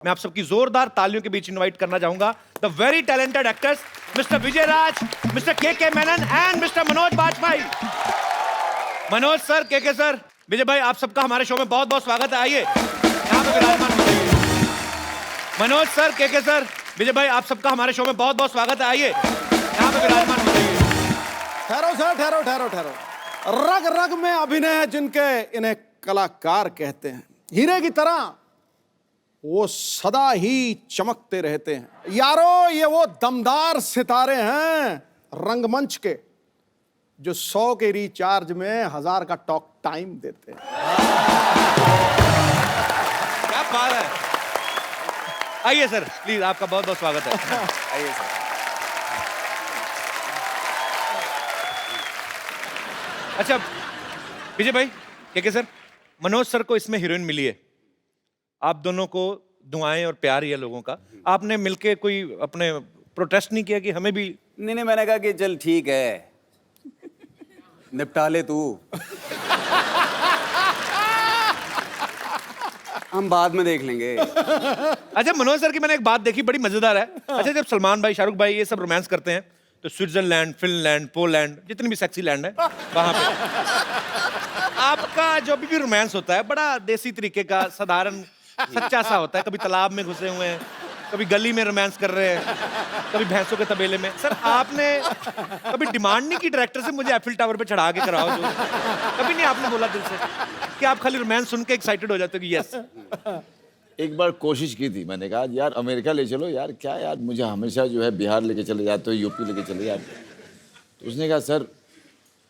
मैं आप सबकी जोरदार तालियों के बीच इनवाइट करना चाहूंगा the very talented actors mister Vijay Raaz, mister K Menon and mister Manoj Bajpayee. Manoj sir, K sir, Vijay भाई, आप सबका हमारे शो में बहुत बहुत स्वागत है। आइए यहाँ पे विराजमान हो जाइए। Manoj sir, K sir, Vijay भाई, आप सबका हमारे शो में बहुत बहुत स्वागत है। आइए यहाँ पे विराजमान हो जाइए। ठहरो सर, ठहरो ठहरो ठहरो। रग रग में अभिनय है जिनके, इन्हें कलाकार कहते हैं। हीरे की तरह वो सदा ही चमकते रहते हैं। यारो, ये वो दमदार सितारे हैं रंगमंच के जो 100 के रिचार्ज में 1000 का टॉक टाइम देते हैं। क्या बात है। आइए सर, प्लीज, आपका बहुत बहुत स्वागत है। आइए सर। अच्छा विजय भाई, के सर, मनोज सर को इसमें हीरोइन मिली है। आप दोनों को दुआएं और प्यार ही है लोगों का। आपने मिलके कोई अपने प्रोटेस्ट नहीं किया कि हमें भी? नहीं, मैंने कहा कि चल ठीक है, निपटा ले तू, हम बाद में देख लेंगे। अच्छा मनोज सर की मैंने एक बात देखी, बड़ी मजेदार है। अच्छा, जब सलमान भाई, शाहरुख भाई ये सब रोमांस करते हैं तो स्विट्जरलैंड, फिनलैंड, पोलैंड, जितनी भी सेक्सी लैंड है वहां पे आपका जो भी रोमांस होता है बड़ा देसी तरीके का, साधारण सच्चा सा होता है। कभी तालाब में घुसे हुए हैं, कभी गली में रोमांस कर रहे हैं, कभी भैंसों के तबेले में। सर आपने कभी डिमांड नहीं की डायरेक्टर से मुझे एफिल टावर पे चढ़ा के कराओ? जो कभी नहीं आपने बोला दिल से कि आप खाली रोमांस सुन के एक्साइटेड हो जाते हो कि यस? एक बार कोशिश की थी, मैंने कहा यार अमेरिका ले चलो यार, क्या यार मुझे हमेशा जो है बिहार लेके चले जाते हो, यूपी लेके चले जाते हो। तो उसने कहा सर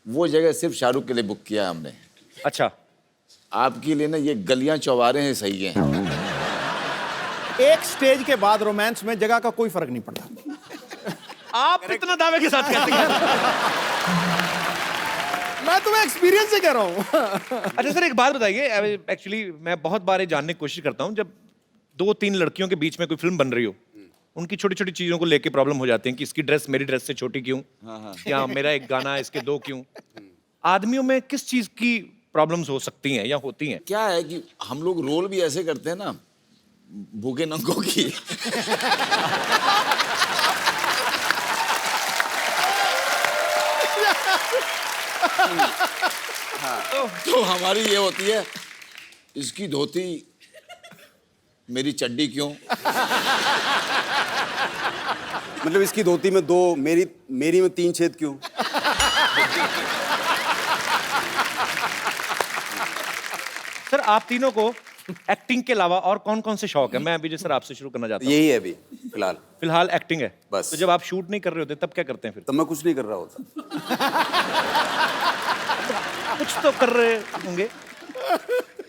वो जगह सिर्फ शाहरुख के लिए बुक किया है हमने। अच्छा, आपके लिए ना ये गलियां चौबारे हैं, सही हैं। एक स्टेज के बाद रोमांस में जगह का कोई फर्क नहीं पड़ता। आप इतना दावे के साथ कहते हैं? मैं तुम्हें एक्सपीरियंस से कह रहा हूँ। अच्छा सर, एक बात बताइए। एक्चुअली मैं बहुत बार ये जानने की कोशिश करता हूँ, जब 2-3 लड़कियों के बीच में कोई फिल्म बन रही हो, उनकी छोटी छोटी चीजों को लेके प्रॉब्लम हो जाती है कि इसकी ड्रेस मेरी ड्रेस से छोटी क्यों, या मेरा एक गाना इसके 2 क्यों। आदमियों में किस चीज की प्रॉब्लम्स हो सकती हैं या होती हैं? क्या है कि हम लोग रोल भी ऐसे करते हैं ना, भूखे नंगों की। तो हमारी ये होती है, इसकी धोती मेरी चड्डी क्यों। मतलब इसकी धोती में 2, मेरी में 3 छेद क्यों। सर आप तीनों को एक्टिंग के अलावा और कौन कौन से शौक है? मैं विजय सर आपसे शुरू करना चाहता हूँ। यही है अभी फिलहाल। फिलहाल एक्टिंग है बस। तो जब आप शूट नहीं कर रहे होते तब क्या करते हैं फिर? तब मैं कुछ नहीं कर रहा होता। कुछ तो कर रहे होंगे।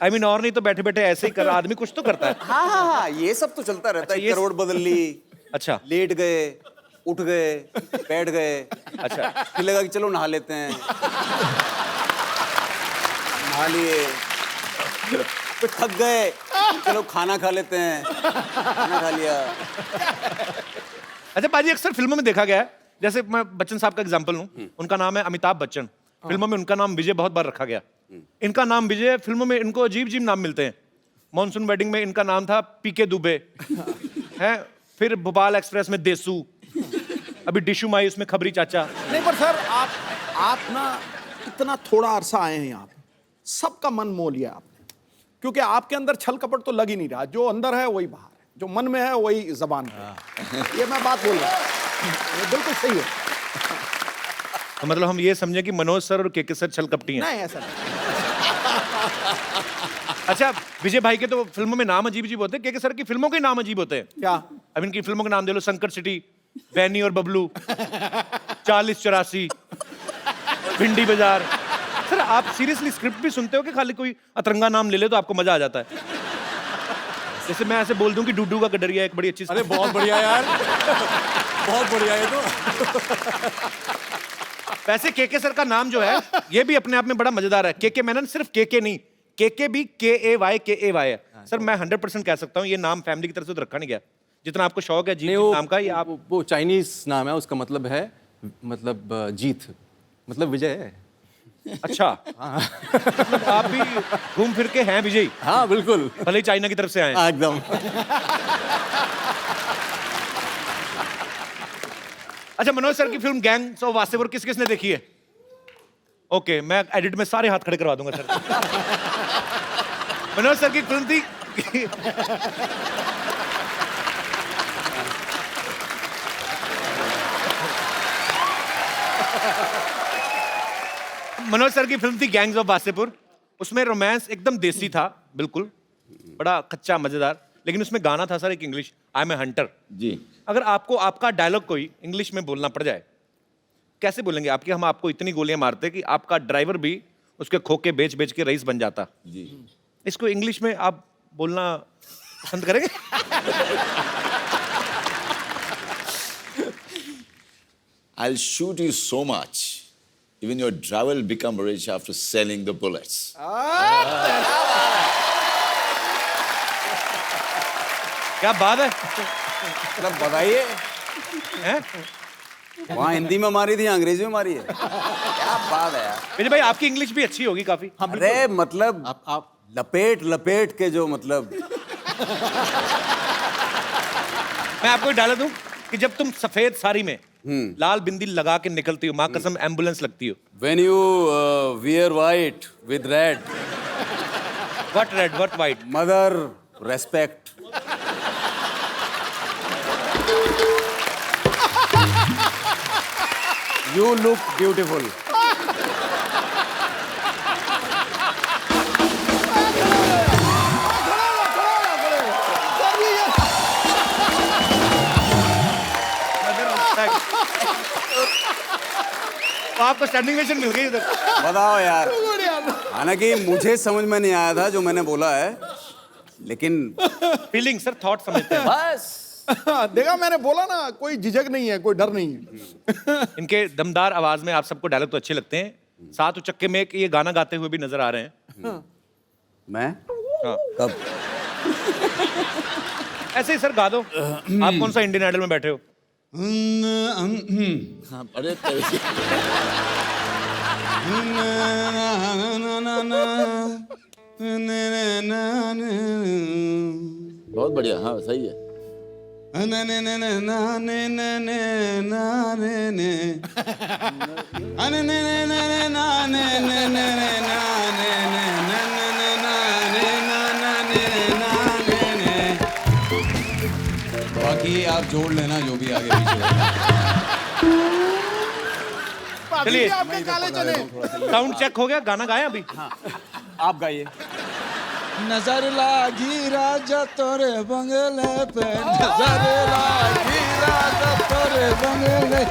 I mean, और नहीं तो बैठे बैठे ऐसे ही कर, आदमी कुछ तो करता है। हाँ, ये सब तो चलता रहता है। अच्छा, ये करोड़ बदल ली, अच्छा, लेट गए, उठ गए, बैठ गए, अच्छा, फिर लगा कि चलो नहा लेते हैं, नहा लिए, फिर थक गए, चलो खाना खा लेते हैं, खाना खा लिया। अच्छा पाजी, अक्सर फिल्मों में देखा गया है, जैसे मैं बच्चन साहब का एग्जांपल लूं, उनका नाम है अमिताभ बच्चन, फिल्मों में उनका नाम विजय बहुत बार रखा गया। इनका नाम विजय, फिल्मों में इनको अजीब अजीब नाम मिलते हैं। मॉनसून वेडिंग में इनका नाम था पीके दुबे है, फिर भोपाल एक्सप्रेस में देसू, अभी डिशू माई उसमें खबरी चाचा। नहीं पर सर, आप ना इतना थोड़ा अरसा आए हैं यहाँ पे, सबका मन मोह लिया आपने, क्योंकि आपके अंदर छल कपट तो लग ही नहीं रहा। जो अंदर है वही बाहर है, जो मन में है वही जबान पे। ये मैं बात बोल रहा हूँ, ये बिल्कुल सही है। तो मतलब हम ये समझे कि मनोज सर और के सर छल कपटी हैं? नहीं ऐसा नहीं। अच्छा, विजय भाई के तो फिल्मों में नाम अजीब अजीब होते हैं, के सर की फिल्मों के नाम अजीब होते हैं। क्या? अब इनकी फिल्मों के नाम दे लो, संकर सिटी, बैनी और बबलू, 4084, भिंडी बाजार। सर आप सीरियसली स्क्रिप्ट भी सुनते हो कि खाली कोई अतरंगा नाम ले ले तो आपको मजा आ जाता है? जैसे मैं ऐसे बोल दूं कि डूडू का गडरिया एक बड़ी अच्छी। अरे बहुत बढ़िया यार, बहुत बढ़िया है। तो वैसे के सर का नाम जो है ये भी अपने आप में बड़ा मजेदार है। के मेनन सिर्फ के नहीं, के भी KAY है। सर मैं 100% कह सकता हूँ ये नाम फैमिली की तरफ से तो रखा नहीं गया। जितना आपको शौक है जीत नाम का, ये आप वो चाइनीज नाम है, उसका मतलब है, मतलब जीत, मतलब विजय है। अच्छा मतलब आप भी घूम फिर के हैं विजयी, हाँ बिल्कुल, भले ही चाइना की तरफ से आए हैं। एकदम। अच्छा, मनोज सर की फिल्म गैंग्स ऑफ वासेपुर किस किसने देखी है? ओके, मैं एडिट में सारे हाथ खड़े करवा दूंगा सर। मनोज सर की फिल्म थी मनोज सर की फिल्म थी गैंग्स ऑफ वासेपुर। उसमें रोमांस एकदम देसी था, बिल्कुल बड़ा कच्चा मजेदार, लेकिन उसमें गाना था सर एक English, I am a hunter. जी। अगर आपको आपका डायलॉग कोई इंग्लिश में बोलना पड़ जाए, कैसे बोलेंगे? आपकी हम आपको इतनी गोलियां मारते कि आपका ड्राइवर भी उसके खोखे बेच बेच के रईस बन जाता। जी। इसको इंग्लिश में आप बोलना पसंद करेंगे? I'll shoot you so much, even your driver will become rich after selling the bullets. क्या बात है, मतलब बताइए, हैं? वहाँ हिंदी में मारी थी, अंग्रेजी में मारी है, क्या बात है यार। विजय भाई आपकी इंग्लिश भी अच्छी होगी काफी। अरे मतलब आप लपेट लपेट के जो मतलब मैं आपको एक डायलॉग दूं कि जब तुम सफेद साड़ी में लाल बिंदी लगा के निकलती हो, माँ कसम एम्बुलेंस लगती हो। when you wear white with red, what red what white? mother respect. You look beautiful. तो आपको स्टैंडिंग ओवेशन मिल गई उधर। बताओ यार, हालांकि मुझे समझ में नहीं आया था जो मैंने बोला है, लेकिन फीलिंग सर, थॉट समझते हैं। बस देखा, मैंने बोला ना, कोई झिझक नहीं है, कोई डर नहीं है। इनके दमदार आवाज में आप सबको डायलॉग तो अच्छे लगते हैं, साथ उचक्के में एक ये गाना गाते हुए भी नजर आ रहे हैं। मैं हाँ। कब ऐसे ही सर गा दो। आप कौन सा इंडियन आइडल में बैठे हो? हाँ, अरे तेरे- बहुत बढ़िया, हाँ सही है। बाकी आप जोड़ लेना जो भी आगे पीछे अभी चलिए। भी आपके काले चने। साउंड चेक हो गया, गाना गाया अभी? आप गाइए। नजर लागी राजा तोरे बंगले पे, नजर लागी राजा तोरे बंगले,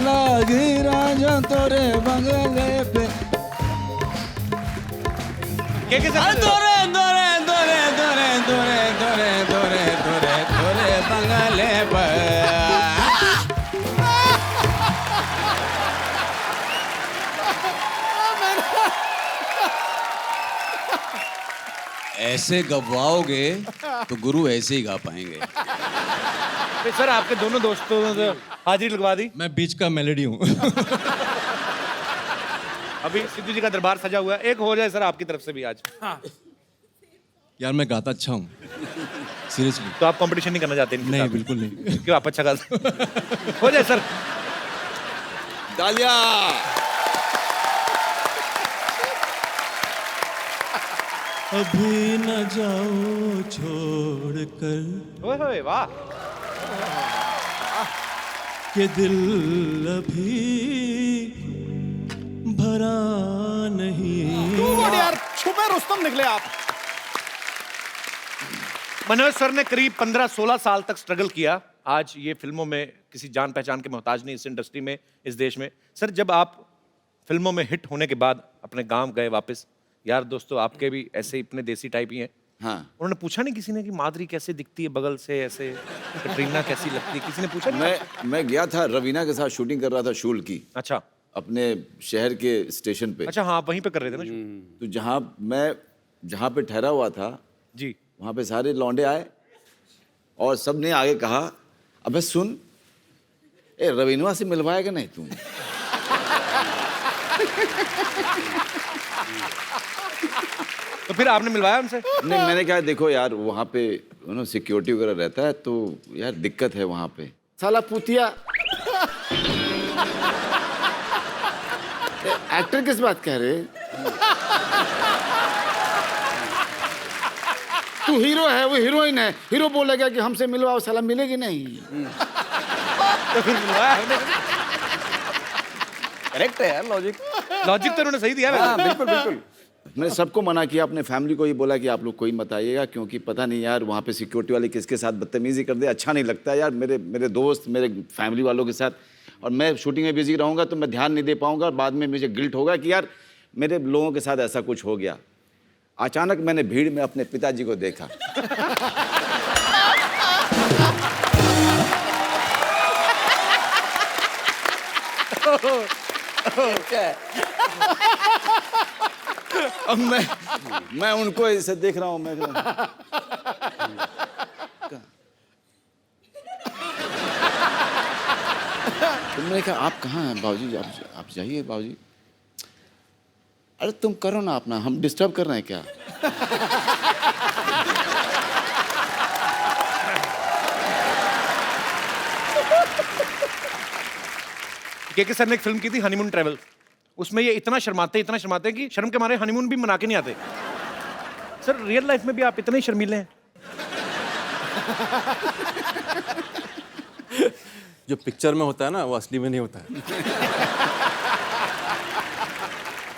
लागी राजा तोरे बंगले पे। के अरे तोरे तोरे तोरे तोरे तोरे तोरे तोरे तोरे तोरे बंगले पे। ऐसे गवाओगे तो गुरु ऐसे ही गा पाएंगे। सर आपके दोनों दोस्तों ने हाजिरी लगवा दी। मैं बीच का मेलोडी हूँ। अभी सिद्धू जी का दरबार सजा हुआ है, एक हो जाए सर आपकी तरफ से भी आज। यार मैं गाता अच्छा हूँ, सीरियसली। तो आप कंपटीशन नहीं करना चाहते इनके नहीं साथ? बिल्कुल नहीं। क्यों, आप अच्छा गाते हो जाए सर। तालियां। अभी न जाओ छोड़ कर ओए होए वाह। के दिल अभी भरा नहीं। Too good यार, छुपे रुस्तम निकले आप। मनोज सर ने करीब 15-16 साल तक स्ट्रगल किया। आज ये फिल्मों में किसी जान पहचान के मोहताज नहीं, इस इंडस्ट्री में, इस देश में। सर जब आप फिल्मों में हिट होने के बाद अपने गांव गए वापस, यार दोस्तों आपके भी ऐसे ही इतने देसी टाइप ही हैं, हाँ। उन्होंने पूछा नहीं किसी ने कि माधुरी कैसे दिखती है बगल से, ऐसे कटरीना कैसी लगती है? किसी ने पूछा नहीं? मैं गया था, रवीना के साथ शूटिंग कर रहा था शूल की, अच्छा अपने शहर के स्टेशन पे। अच्छा, हाँ आप वहीं पे कर रहे थे ना shoot? तो जहाँ पे ठहरा हुआ था, जी। वहाँ पे सारे लौंडे आए और सब ने आगे कहा, अबे सुन, ए रवीनवा से मिलवाएगा नहीं तुम? तो फिर आपने मिलवाया उनसे? नहीं, मैंने कहा देखो यार वहाँ पे सिक्योरिटी वगैरह रहता है तो यार दिक्कत है वहाँ पे। साला पुतिया एक्टर किस बात कह रहे? तू हीरो है, वो हीरोइन है। हीरो बोलेगा कि हमसे मिलवाओ, साला मिलेगी नहीं। तो फिर मिलवाया आपने? करेक्ट है यार लॉजिक। लॉजिक तो उन्होंने सही दिया हाँ वैसे। बिल्कुल बिल्कुल। मैंने सबको मना किया, अपने फैमिली को ही बोला कि आप लोग कोई मत आइएगा, क्योंकि पता नहीं यार वहाँ पे सिक्योरिटी वाले किसके साथ बदतमीजी कर दे, अच्छा नहीं लगता यार। मेरे दोस्त, मेरे फैमिली वालों के साथ, और मैं शूटिंग में बिजी रहूँगा तो मैं ध्यान नहीं दे पाऊँगा, और बाद में मुझे गिल्ट होगा कि यार मेरे लोगों के साथ ऐसा कुछ हो गया। अचानक मैंने भीड़ में अपने पिताजी को देखा। अब मैं उनको ऐसे देख रहा हूँ। मैं तुमने कहा आप कहाँ हैं बाबूजी? आप जाइए बाबूजी। अरे तुम करो ना अपना, हम डिस्टर्ब कर रहे हैं क्या? के सर ने एक फिल्म की थी हनीमून ट्रैवल, उसमें ये इतना शर्माते हैं कि शर्म के मारे हनीमून भी मना के नहीं आते। सर रियल लाइफ में भी आप इतने ही शर्मीले हैं? जो पिक्चर में होता है ना वो असली में नहीं होता है।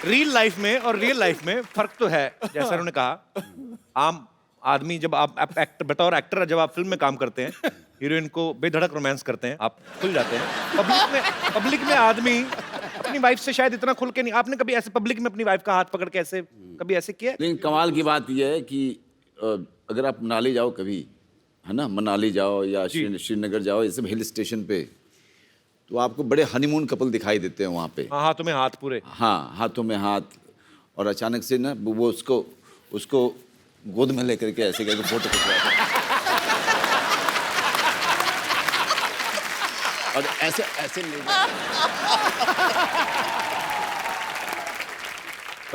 रियल लाइफ में और रियल लाइफ में फर्क तो है। जैसा उन्होंने कहा, आम आदमी जब आप एक्टर, बतौर एक्टर जब आप फिल्म में काम करते हैं, हीरोइन को बेधड़क रोमांस करते हैं, आप खुल जाते हैं। पब्लिक में आदमी अपनी वाइफ से शायद इतना खुल के नहीं। आपने कभी ऐसे पब्लिक में अपनी वाइफ का हाथ पकड़ के ऐसे कभी ऐसे किया? लेकिन कमाल की बात यह है कि अगर आप मनाली जाओ कभी, है ना, मनाली जाओ या श्रीनगर जाओ, ये सब हिल स्टेशन पे, तो आपको बड़े हनीमून कपल दिखाई देते हैं वहाँ पे। हाँ, हाथों में हाथ पूरे। हाँ, हाथों में हाथ, और अचानक से ना वो उसको गोद में लेकर के ऐसे करके फोटो खिंचवाते हैं। और ऐसे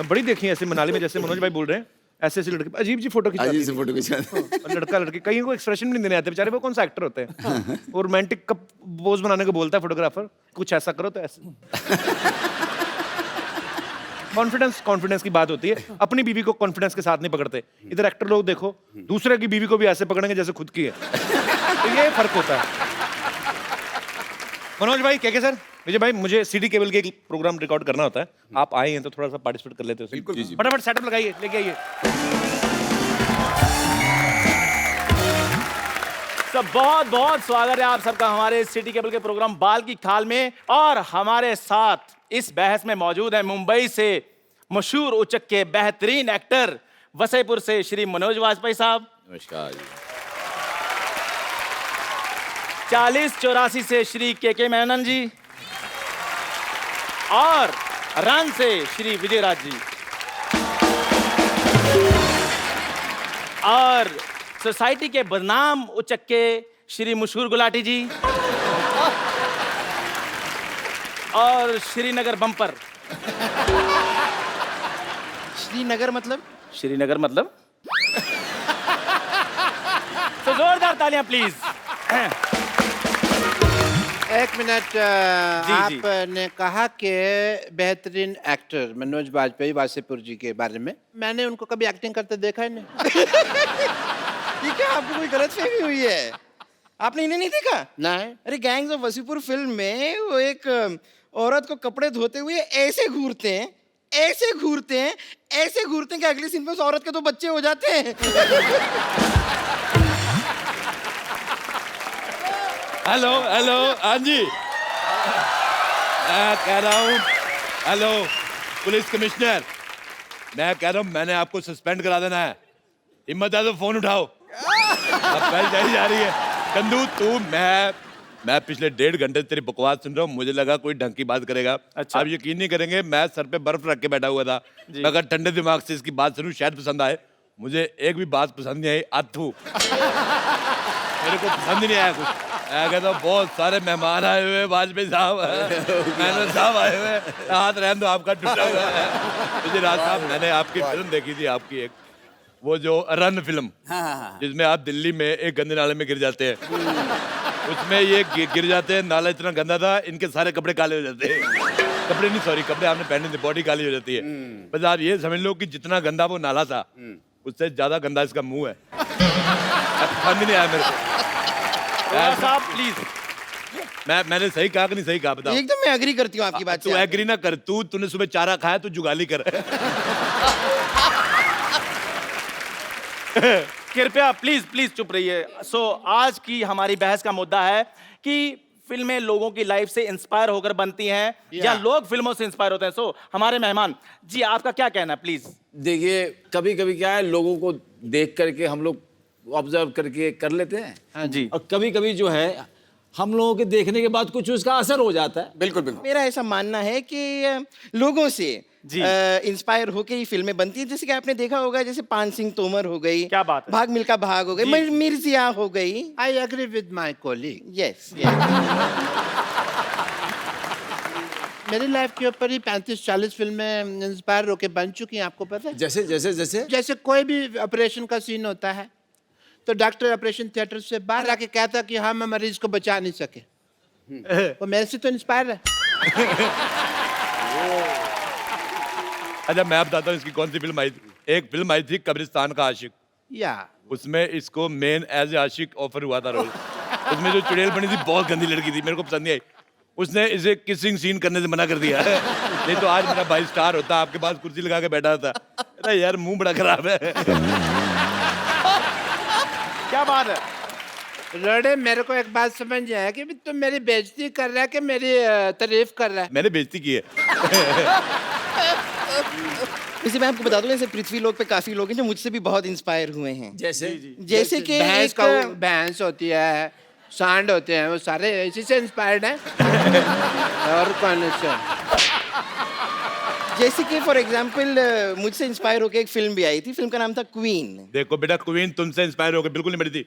बड़ी देखी है ऐसे मनाली में, जैसे मनोज भाई बोल रहे हैं, ऐसे ऐसे लड़के अजीब जी फोटो खिंचाते अजीब से फोटो खिंचाते हैं। और लड़का लड़की कहीं को एक्सप्रेशन नहीं देने आते बेचारे। वो कौन सा एक्टर होते हैं? वो रोमांटिक का पोज बनाने को बोलता है फोटोग्राफर, कुछ ऐसा करो तो ऐसे। कॉन्फिडेंस की बात होती है। अपनी बीवी को कॉन्फिडेंस के साथ नहीं पकड़ते। इधर एक्टर लोग देखो, दूसरे की बीवी को भी ऐसे पकड़ेंगे जैसे खुद की है। तो ये फर्क होता है। मनोज भाई, क्या सर, विजय भाई, मुझे सीडी केबल के एक प्रोग्राम रिकॉर्ड करना होता है। आप आए हैं तो थोड़ा सा पार्टिसिपेट कर लेते हो। फटाफट सेटअप लगाइए, लेके आइए। सब बहुत बहुत स्वागत है आप सबका हमारे सिटी केबल के प्रोग्राम बाल की खाल में। और हमारे साथ इस बहस में मौजूद है मुंबई से मशहूर उचक के बेहतरीन एक्टर, वसईपुर से श्री मनोज वाजपेयी साहब, नमस्कार। 4084 से श्री के मेनन जी, और रन से श्री विजय राज जी, और सोसाइटी के बदनाम उचक के श्री मशहूर गुलाटी जी, और श्रीनगर बम्पर। श्रीनगर मतलब? श्रीनगर मतलब तो जोरदार तालियां प्लीज। एक मिनट, आपने कहा कि बेहतरीन एक्टर मनोज वाजपेयी वासेपुर जी के बारे में, मैंने उनको कभी एक्टिंग करते देखा ही नहीं। ये क्या आपको कोई गलतफहमी हुई है? आपने इन्हें नहीं देखा? नहीं। अरे गैंग्स ऑफ वसीपुर फिल्म में वो एक औरत को कपड़े धोते हुए ऐसे घूरते हैं, ऐसे घूरते हैं, ऐसे घूरते हैं कि अगले सीन पे उस औरत के तो बच्चे हो जाते हैं। हेलो हेलो, हाँ जी, मैं कह रहा हूँ, हेलो पुलिस कमिश्नर, मैं कह रहा हूँ मैंने आपको सस्पेंड करा देना है। हिम्मत है तो फोन उठाओ। अब पहल जारी जा रही है। कंदू तू, मैं पिछले 1.5 घंटे तेरी बकवास सुन रहा हूँ, मुझे लगा कोई ढंग की बात करेगा। अच्छा। आप यकीन नहीं करेंगे, मैं सर पे बर्फ रख के बैठा हुआ था। मैं अगर ठंडे दिमाग से इसकी बात सुनूं शायद पसंद आए। मुझे एक भी बात पसंद नहीं आई। अथू मेरे को पसंद ही नहीं आया कुछ। मैं कहता हूँ बहुत सारे मेहमान आए हुए हैं, वाजपेयी साहब मेहनत साहब आए हुए हैं, हाथ रहने दो आपका टूटा हुआ है। मुझे राज साहब, मैंने आपकी फिल्म देखी थी, आपकी एक वो जो रन फिल्म, जिसमें आप दिल्ली में एक गंदे नाले में गिर जाते हैं, उसमें ये गिर जाते हैं, नाला इतना गंदा था, इनके सारे कपड़े काले हो जाते हैं। कपड़े नहीं, सॉरी, कपड़े आपने पहने थे, बॉडी काली हो जाती है। बस आप ये समझ लो कि जितना गंदा वो नाला था, उससे ज्यादा गंदा इसका मुंह है। समझ नहीं आया मेरे को। साहब प्लीज, मैंने सही कहा कि नहीं सही कहा, बताओ। एकदम मैं एग्री करती हूँ आपकी बात तू से। एग्री ना कर, तूने सुबह चारा खाया, तू जुगाली कर। कृपया प्लीज प्लीज चुप रहिए। आज की हमारी बहस का मुद्दा है कि फिल्में लोगों की लाइफ से इंस्पायर होकर बनती हैं या लोग फिल्मों से इंस्पायर होते हैं। हमारे मेहमान जी, आपका क्या कहना है प्लीज? देखिए, कभी कभी क्या है, लोगों को देख करके हम लोग ऑब्जर्व करके कर लेते हैं। हाँ जी। और कभी कभी जो है हम लोगों के देखने के बाद कुछ उसका असर हो जाता है। बिल्कुल बिल्कुल। मेरा ऐसा मानना है कि लोगों से जी। इंस्पायर होके ही फिल्में बनती है। जैसे कि आपने देखा होगा, जैसे पान सिंह तोमर हो गई, क्या बात है। भाग मिल्खा भाग हो गई, मिर्जिया हो गई। I agree with my colleague. Yes. मेरी लाइफ के ऊपर ही 35-40 फिल्में इंस्पायर होके बन चुकी हैं, आपको पता है? जैसे जैसे जैसे जैसे कोई भी ऑपरेशन का सीन होता है तो डॉक्टर ऑपरेशन थिएटर से बाहर आके कहता कि हाँ, मैं मरीज को बचा नहीं सके, वो मेरे से तो इंस्पायर है। अच्छा, मैं बताता हूँ इसकी कौन सी फिल्म आई थी। एक फिल्म आई थी कब्रिस्तान का आशिक, या उसमें इसको मेन एज ए आशिक ऑफर हुआ था रोल। उसमें जो चुड़ैल बनी थी, बहुत गंदी लड़की थी, मेरे को पसंद नहीं आई। उसने इसे किसिंग सीन करने से मना कर दिया। नहीं तो आज मेरा भाई स्टार होता, आपके पास कुर्सी लगा के बैठा था। अरे यार, मुंह बड़ा खराब है। क्या बात है। रोडे, मेरे को एक बात समझ नहीं आया कि भी तुम मेरी बेइज्जती कर रहा है कि मेरी तारीफ कर रहा है? मैंने बेइज्जती की है। वैसे मैं आपको बता दूं, ऐसे पृथ्वी लोक पे काफी लोग हैं जो मुझसे भी बहुत इंस्पायर हुए हैं। जैसे जैसे कि भैंस का भैंस होती है, सांड होते हैं, वो सारे इसी से इंस्पायर्ड हैं। और कौन से? जैसे कि फॉर एग्जांपल मुझसे इंस्पायर होकर एक फिल्म भी आई थी, फिल्म का नाम था क्वीन। देखो बेटा, क्वीन तुमसे इंस्पायर होकर बिल्कुल नहीं बनी थी।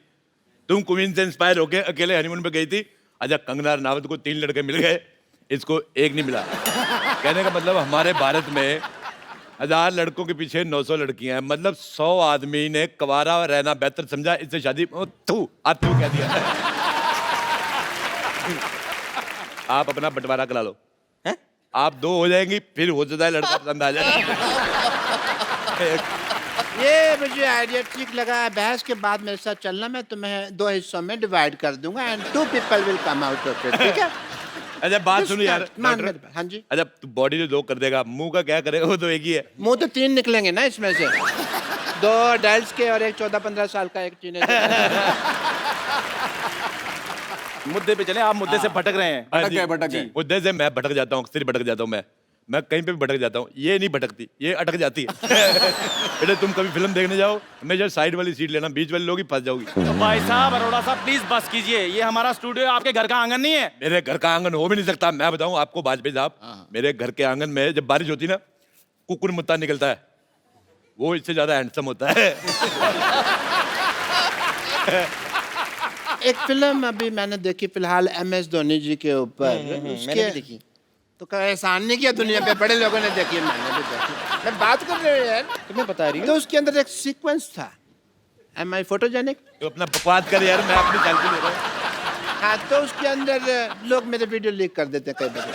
तुम क्वीन से इंस्पायर होकर अकेले हनीमून पे गई थी। अच्छा, कंगना रनावत को 3 लड़के मिल गए, इसको एक नहीं मिला। कहने का मतलब हमारे भारत में 1000 लड़कों के पीछे 900 लड़कियां हैं। मतलब 100 आदमी ने कवारा रहना बेहतर समझा, इससे शादी तू कह दिया। आप अपना बंटवारा करा लो, हैं? आप 2 हो जाएंगी, फिर हो जाता है लड़का पसंद आ जाए। ये मुझे आइडिया ठीक लगा। बहस के बाद मेरे साथ चलना, मैं तुम्हें 2 हिस्सों में डिवाइड कर दूंगा and 2 people will come out of it, ठीक है? अच्छा, बात सुनो यार। मान मेरी बात। हाँ जी। अच्छा, तू बॉडी जो 2 कर देगा, मुंह का क्या करेगा? वो तो एक ही है। मुंह तो 3 निकलेंगे ना इसमें से, 2 अडल्ट के और एक 14-15 साल का एक टीनेजर। मुद्दे पे चले, आप मुद्दे से भटक रहे हैं। हाँ जी, भटक गए। मुद्दे से मैं भटक जाता हूँ, अक्सर भटक जाता हूँ। मैं कहीं पे भी भटक जाता हूँ। ये नहीं भटकती, ये अटक जाती है। बेटे, तुम कभी फिल्म देखने जाओ, हमेशा साइड वाली सीट लेना, बीच वाले लोग ही फंस जाओगी। तो भाई साहब, अरोड़ा साहब प्लीज बस कीजिए। ये हमारा स्टूडियो, आपके घर का आंगन नहीं है। मेरे घर का आंगन हो भी नहीं सकता। मैं बताऊं आपको वाजपेयी साहब, मेरे घर के आंगन में जब बारिश होती ना, कुकुर मुत्ता निकलता है, वो इससे ज्यादा हैंडसम होता है। एक फिल्म अभी मैंने देखी फिलहाल MS धोनी जी के ऊपर। मैंने भी देखी। तो कोई एहसान नहीं किया दुनिया पे, बड़े लोगों ने देखी, मैंने भी देखी। मैं बात कर रही हूँ यार। तुम्हें बता रही तो उसके अंदर एक सीक्वेंस था, Am I photogenic? तो अपना बकवास कर यार, मैं अपनी सेल्फी ले रहा हूँ। हाँ, तो उसके अंदर लोग मेरे वीडियो लीक कर देते हैं कई बार।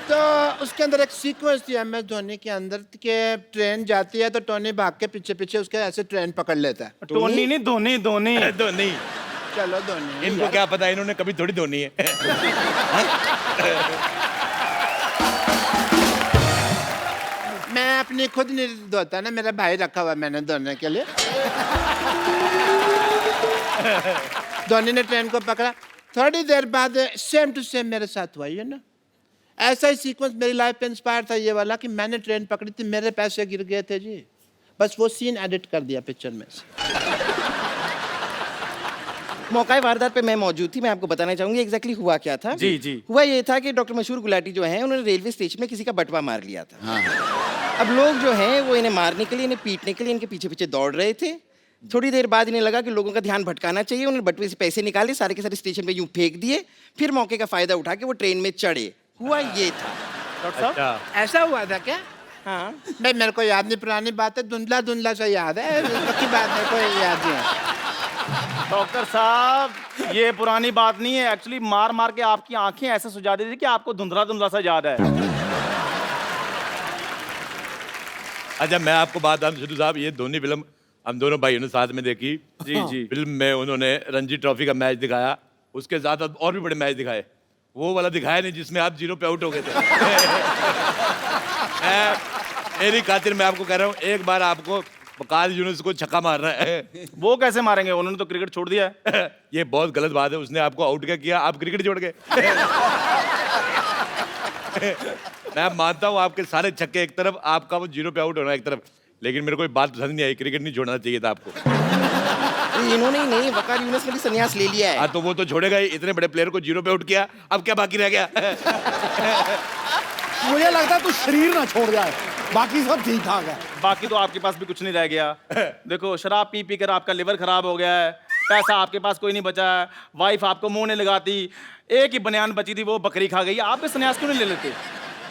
तो उसके अंदर एक सीक्वेंस थी MS धोनी के अंदर कि ट्रेन जाती है तो टोनी भाग के पीछे पीछे उसके ऐसे ट्रेन पकड़ लेता है। टोनी नहीं, धोनी धोनी। धोनी, चलो धोनी। इनको क्या पता, इन्होंने कभी थोड़ी धोनी है। मैं अपनी खुद नहीं धोता ना, मेरा भाई रखा हुआ मैंने धोने के लिए। धोनी ने ट्रेन को पकड़ा, थोड़ी देर बाद सेम टू सेम मेरे साथ हुआ, यू नो। ऐसा ही सीक्वेंस मेरी लाइफ पे इंस्पायर था ये वाला कि मैंने ट्रेन पकड़ी थी, मेरे पैसे गिर गए थे जी, बस वो सीन एडिट कर दिया पिक्चर में से। मौका वारदात पे मैं मौजूद थी, मैं आपको बताना चाहूंगी एग्जैक्टली हुआ क्या था। जी, जी। हुआ ये था कि डॉक्टर मशहूर गुलाटी जो हैं, उन्होंने रेलवे स्टेशन में किसी का बटवा मार लिया था। अब लोग जो हैं वो इन्हें मारने के लिए, इन्हें पीटने के लिए इनके पीछे पीछे दौड़ रहे थे। थोड़ी देर बाद इन्हें लगा कि लोगों का ध्यान भटकाना चाहिए, उन्होंने बटुए से पैसे निकाले, सारे के सारे स्टेशन पे यूं फेंक दिए, फिर मौके का फायदा उठा के वो ट्रेन में चढ़े। हुआ ये था। डॉक्टर साहब अच्छा ऐसा हुआ था क्या? हाँ, भाई मेरे को याद नहीं, पुरानी बात है, धुंधला धुंधला सा याद है, पक्की बात मेरे को याद नहीं है। डॉक्टर साहब ये पुरानी बात नहीं है, एक्चुअली मार मार के आपकी आंखें ऐसे सुझा दी थी कि आपको धुंधला धुंधला सा याद है। अच्छा मैं आपको बात बताऊं सिद्धू साहब, ये धोनी फिल्म हम दोनों भाइयों ने साथ में देखी। जी जी। फिल्म में उन्होंने रणजी ट्रॉफी का मैच दिखाया, उसके साथ और भी बड़े मैच दिखाए, वो वाला दिखाया नहीं जिसमें आप 0 पे आउट हो गए थे। मेरी खातिर मैं आपको कह रहा हूँ, एक बार आपको वकाल यूनुस को छक्का मारना है। वो कैसे मारेंगे, उन्होंने तो क्रिकेट छोड़ दिया है। ये बहुत गलत बात है, उसने आपको आउट क्या किया, आप क्रिकेट छोड़ गए। मैं मानता हूँ आपके सारे छक्के एक तरफ, आपका वो 0 पे आउट होना एक तरफ, लेकिन मेरे को एक बात पसंद नहीं आई, क्रिकेट नहीं छोड़ना चाहिए था आपको। इन्होंने ही नहीं, वकार यूनुस ने भी संन्यास ले लिया है। हाँ तो वो तो छोड़ेगा ही, इतने बड़े प्लेयर को 0 पे आउट किया, अब क्या बाकी रह गया। मुझे लगता है तू शरीर ना छोड़ जाए, बाकी सब ठीक ठाक है। बाकी तो आपके पास भी कुछ नहीं रह गया। देखो शराब पी पी कर आपका लिवर खराब हो गया है, पैसा आपके पास कोई नहीं बचा है, वाइफ आपको मुंह नहीं लगाती, एक ही बनियान बची थी वो बकरी खा गई। आप भी संन्यास क्यों नहीं ले लेते?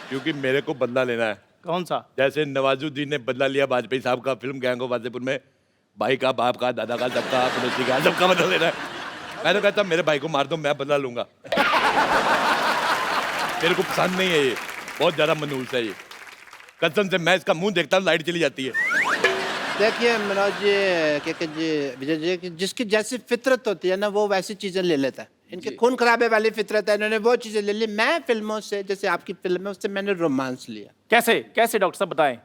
क्योंकि मेरे को बदला लेना है, कौन सा? जैसे नवाजुद्दीन ने बदला लिया वाजपेयी साहब का फिल्म गैंग ऑफ वासेपुर में, भाई का, बाप का, दादा का, सबका, पड़ोसी का, सबका बदला लेना है। मैं तो कहता मेरे भाई को मार दो, मैं बदला लूंगा। मेरे को पसंद नहीं है ये, बहुत ज्यादा मनहूस है ये, कसम से मैं इसका मुंह देखता हूँ लाइट चली जाती है। देखिए मनोज जी, क्या जी, विजय जी, कि जिसकी जैसी फितरत होती है ना वो वैसी चीजें ले लेता है। इनके खून खराबे वाली फितरत है, इन्होंने वो चीजें ले ली। मैं फिल्मों से, जैसे आपकी फिल्म है उससे मैंने रोमांस लिया। कैसे कैसे डॉक्टर साहब बताएं।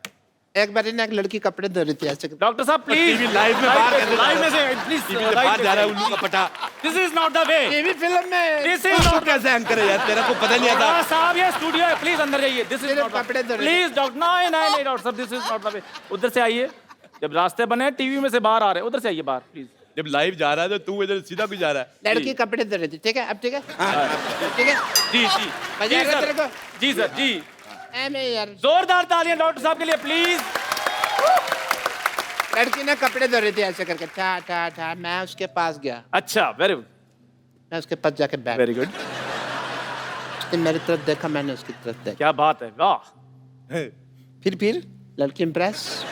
एक बार ना एक लड़की कपड़े धो रही थी ऐसे। डॉक्टर साहब प्लीज टीवी लाइव में बाहर कैसे लाइव में जा रहा से है? प्लीज टीवी से बाहर जा रहा है उल्लू का पटा। This is not the way. TV film में दिस इज नॉट कैसे एंकर है यार, तेरा को पता नहीं आता। साहब ये स्टूडियो है, प्लीज अंदर जाइए। दिस इज मेरे नॉट कपड़े धो रहे प्लीज डॉक्टर, नहीं नहीं नहीं डॉक्टर साहब, this is not the way. उधर से आइए, जब रास्ते बने टीवी में से बाहर आ रहे हैं, उधर से आइए बाहर प्लीज। जब लाइव जा रहा है तो तू इधर सीधा भी जा रहा है। लड़की कपड़े धो रही थी, ठीक है? अब ठीक है, ठीक है, जी जी मजा जी आ रहा सर, तेरे को? जी सर जी। मैं यार जोरदार तालियां डॉक्टर साहब के लिए प्लीज। लड़की ना कपड़े धो रही थी ऐसे करके, ठा ठा ठा। मैं उसके पास गया, अच्छा वेरी गुड मैं उसके पास जाके बैठ, वेरी गुड, उसने मेरी तरफ देखा, मैंने उसकी तरफ देखा। क्या बात है, वाह फिर लड़की इम्प्रेस,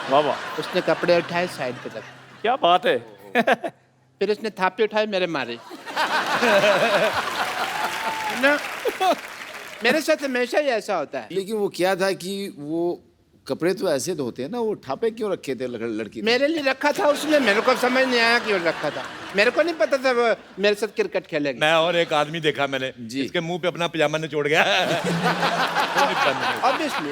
वाह वाह, उसने कपड़े उठाए साइड पे रख, क्या बात है। फिर उसने थापी उठाई मेरे मारे ना। मेरे साथ हमेशा ही ऐसा होता है। लेकिन वो क्या था कि वो कपड़े तो ऐसे धोते हैं ना, वो ठापे क्यों रखे थे लड़की ने? मेरे लिए रखा था उसने, मेरे को समझ नहीं आया क्यों रखा था। मेरे को नहीं पता था वो मेरे साथ क्रिकेट खेलेगी। मैं और एक आदमी देखा मैंने, जी। इसके मुंह पे अपना पजामा निचोड़ गया। ऑब्वियसली।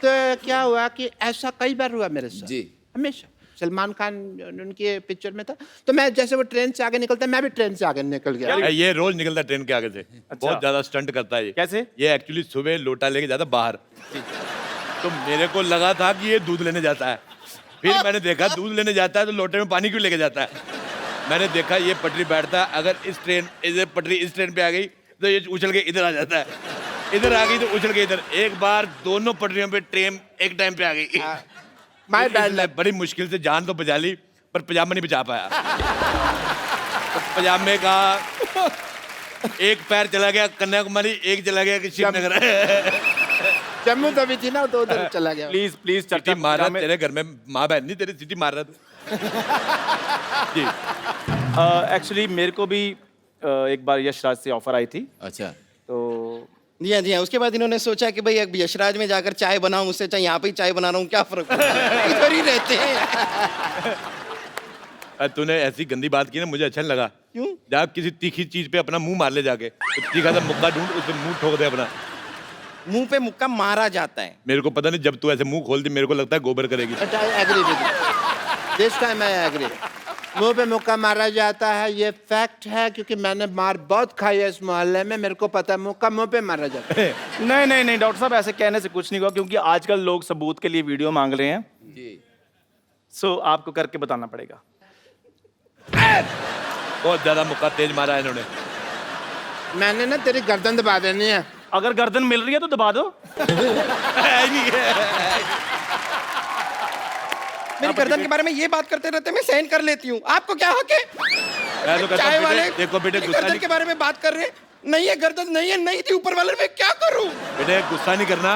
तो क्या हुआ कि ऐसा कई बार हुआ मेरे साथ, जी। हमेशा। सलमान खान उनके पिक्चर में था, तो मैं जैसे वो ट्रेन से आगे निकलता, मैं भी ट्रेन से आगे निकल गया। ये रोज निकलता है ट्रेन के आगे से, बहुत ज्यादा स्टंट करता है ये। कैसे? ये एक्चुअली सुबह लोटा लेके जाता बाहर, तो मेरे को लगा था कि ये दूध लेने जाता है, फिर मैंने देखा दूध लेने जाता है तो लोटे में पानी क्यों लेके जाता है। मैंने देखा ये पटरी बैठता है, अगर इधर पटरी इस ट्रेन पे आ गई तो ये उछल के इधर आ जाता है, इधर आ गई तो उछल के इधर। एक बार दोनों पटरियों पे ट्रेन एक टाइम पे आ गई। My bad luck. बड़ी मुश्किल से जान तो बचा ली, पर पजामा नहीं बचा पाया। तो पजामे का एक पैर चला गया कन्याकुमारी, एक चला गया कि श्रीनगर। जम्मू तभी थी ना, तो उधर चला गया। प्लीज प्लीज सिटी चर्चा मार रहा में तेरे घर में, माँ बहन नहीं तेरी सिटी मार रहा तू। जी एक्चुअली मेरे को भी एक बार यशराज से ऑफर आई थी, अच्छा, तो जी हाँ। उसके बाद इन्होंने सोचा कि भाई अब यशराज में जाकर चाय बनाऊं, उससे चाहे यहाँ पे ही चाय बना रहा हूँ, क्या फर्क पड़ता है? इधर ही रहते हैं। तूने ऐसी गंदी बात की ना, मुझे अच्छा नहीं लगा। क्यों? जा किसी तीखी चीज पे अपना मुंह मार ले जाके, तो तीखा सा मुक्का ढूंढ, उस पे मुंह ठोक दे अपना। मुंह पे मुक्का मारा जाता है। मेरे को पता नहीं, जब तू ऐसे मुंह खोल दी मेरे को लगता है गोबर करेगी। But I agree with you. This time I agree. मुंह पे मुक्का मारा जाता है, ये फैक्ट है, क्योंकि मैंने मार बहुत खाई है इस मोहल्ले में, मेरे को पता है मुक्का मुंह पे मारा जाता है। नहीं नहीं नहीं डॉक्टर साहब, ऐसे कहने से कुछ नहीं हुआ, क्योंकि आजकल लोग सबूत के लिए वीडियो मांग रहे हैं। जी। सो आपको करके बताना पड़ेगा। बहुत ज्यादा मुक्का तेज मारा है इन्होंने। मैंने ना तेरी गर्दन दबा देनी है। अगर गर्दन मिल रही है तो दबा दो। मेरी गर्दन के बारे में ये बात करते रहते मैं सहन कर लेती हूँ, आपको क्या हक है? मैं तो कहता चाय हूँ, वाले देखो बेटे, मेरी गुस्सा गर्दन नहीं, के बारे में बात कर रहे हैं, नहीं है गर्दन, नहीं है, नहीं थी ऊपर वाले, मैं क्या करूँ? बेटे गुस्सा नहीं करना,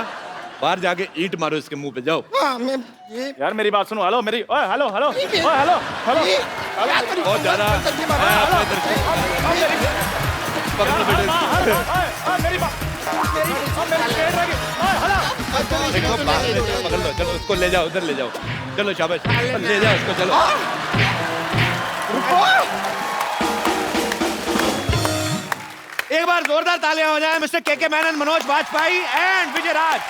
बाहर जाके ईंट मारो इसके मुंह पे, जाओ। हाँ मैं ये यार मेरी बात सुनो, हेलो मेरी, ओए हेलो हेलो, ओए हेलो हेलो, ये क्या करूँ? बहुत ज्यादा गर्दन के बारे में- अपने इधर से पकड़ो बेटे, मेरी बात, मेरी पेट लगी, ओए हेलो। देखो बाहर ले जाओ, पकड़ लो, चलो उसको ले जाओ, उधर ले जाओ, चलो शाबाश, ले जाओ उसको, चलो। एक बार जोरदार तालियां हो जाए मिस्टर के मैनन, मनोज वाजपेयी एंड विजय राज।